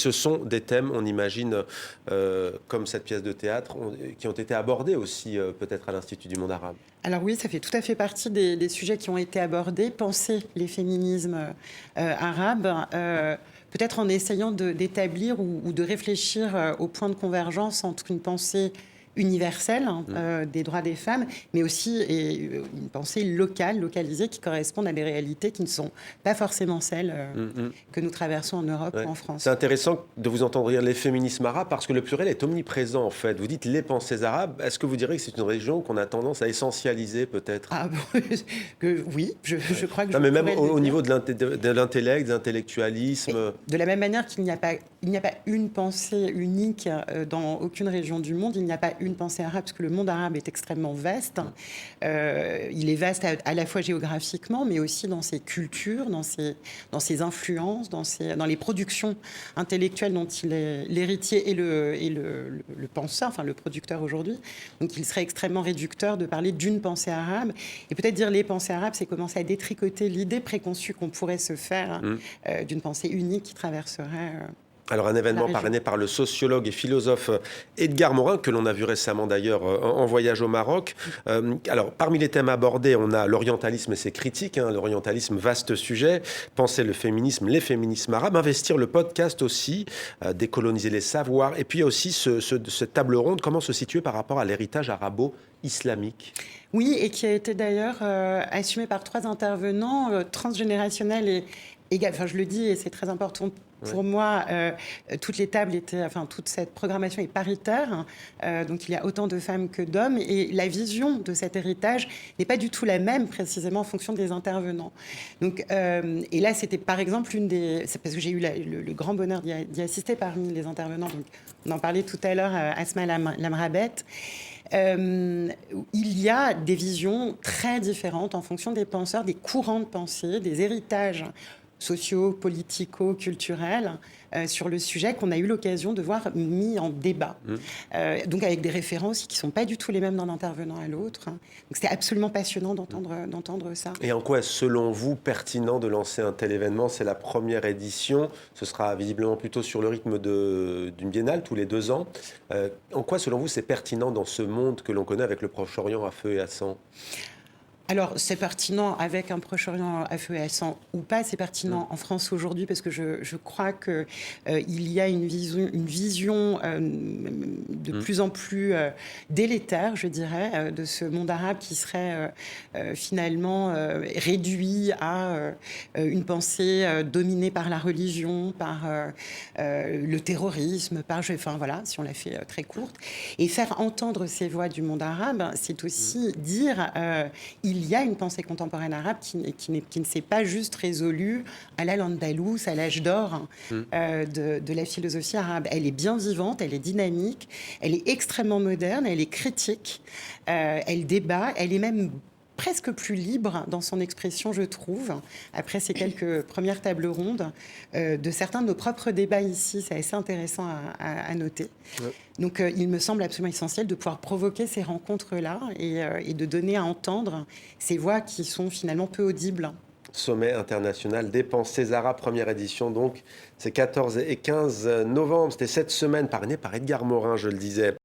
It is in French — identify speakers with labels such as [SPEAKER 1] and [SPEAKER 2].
[SPEAKER 1] Ce sont des thèmes, on imagine, comme cette pièce de théâtre, qui ont été abordés aussi peut-être à l'Institut du monde arabe.
[SPEAKER 2] Alors oui, ça fait tout à fait partie des sujets qui ont été abordés. Penser les féminismes arabes, peut-être en essayant d'établir ou de réfléchir au point de convergence entre une pensée universelle des droits des femmes, mais aussi une pensée locale, localisée, qui correspondent à des réalités qui ne sont pas forcément celles que nous traversons en Europe
[SPEAKER 1] Ouais.
[SPEAKER 2] ou en France.
[SPEAKER 1] C'est intéressant de vous entendre dire les féminismes arabes parce que le pluriel est omniprésent en fait. Vous dites les pensées arabes. Est-ce que vous diriez que c'est une région qu'on a tendance à essentialiser peut-être?
[SPEAKER 2] Ah bon, oui, je crois que
[SPEAKER 1] Non,
[SPEAKER 2] je
[SPEAKER 1] mais même
[SPEAKER 2] pourrais le
[SPEAKER 1] au
[SPEAKER 2] dire.
[SPEAKER 1] niveau de l'intellect, de l'intellectualisme.
[SPEAKER 2] De la même manière qu'il n'y a pas, une pensée unique dans aucune région du monde, il n'y a pas une pensée arabe, parce que le monde arabe est extrêmement vaste. Il est vaste à la fois géographiquement, mais aussi dans ses cultures, dans ses influences, dans les productions intellectuelles dont il est l'héritier et le penseur, enfin le producteur aujourd'hui. Donc il serait extrêmement réducteur de parler d'une pensée arabe. Et peut-être dire les pensées arabes, c'est commencer à détricoter l'idée préconçue qu'on pourrait se faire d'une pensée unique qui traverserait
[SPEAKER 1] Alors un événement parrainé par le sociologue et philosophe Edgar Morin, que l'on a vu récemment d'ailleurs en voyage au Maroc. Alors parmi les thèmes abordés, on a l'orientalisme et ses critiques, l'orientalisme vaste sujet, penser le féminisme, les féminismes arabes, investir le podcast aussi, décoloniser les savoirs, et puis il y a aussi cette table ronde, comment se situer par rapport à l'héritage arabo-islamique.
[SPEAKER 2] Oui, et qui a été d'ailleurs assumé par 3 intervenants transgénérationnels et égal. Enfin, je le dis, et c'est très important pour moi, toutes les tables étaient, enfin, toute cette programmation est paritaire, donc il y a autant de femmes que d'hommes, et la vision de cet héritage n'est pas du tout la même, précisément en fonction des intervenants. Donc, et là, c'était par exemple c'est parce que j'ai eu le grand bonheur d'y assister parmi les intervenants. Donc, on en parlait tout à l'heure, Asma Lamrabet. Il y a des visions très différentes en fonction des penseurs, des courants de pensée, des héritages sociaux, politico, culturels sur le sujet qu'on a eu l'occasion de voir mis en débat. Donc avec des références qui ne sont pas du tout les mêmes d'un intervenant à l'autre. Donc c'était absolument passionnant d'entendre ça.
[SPEAKER 1] Et en quoi est-ce, selon vous, pertinent de lancer un tel événement? C'est la première édition, ce sera visiblement plutôt sur le rythme d'une biennale tous les 2 ans. En quoi, selon vous, c'est pertinent dans ce monde que l'on connaît avec le Proche-Orient à feu et à sang?
[SPEAKER 2] Alors, c'est pertinent avec un Proche-Orient à feu et à sang ou pas. C'est pertinent en France aujourd'hui parce que je crois qu'il y a une vision de plus en plus délétère, je dirais, de ce monde arabe qui serait finalement réduit à une pensée dominée par la religion, par le terrorisme, enfin voilà, si on la fait très courte. Et faire entendre ces voix du monde arabe, c'est aussi dire il y a une pensée contemporaine arabe qui ne s'est pas juste résolue à la l'Andalous, à l'âge d'or de la philosophie arabe. Elle est bien vivante, elle est dynamique, elle est extrêmement moderne, elle est critique, elle débat, elle est même presque plus libre dans son expression, je trouve, après ces quelques premières tables rondes, de certains de nos propres débats ici. C'est assez intéressant à noter. Ouais. Donc, il me semble absolument essentiel de pouvoir provoquer ces rencontres-là et de donner à entendre ces voix qui sont finalement peu audibles.
[SPEAKER 1] Sommet international des pensées arabes, première édition, donc c'est 14 et 15 novembre. C'était cette semaine parrainée par Edgar Morin, je le disais.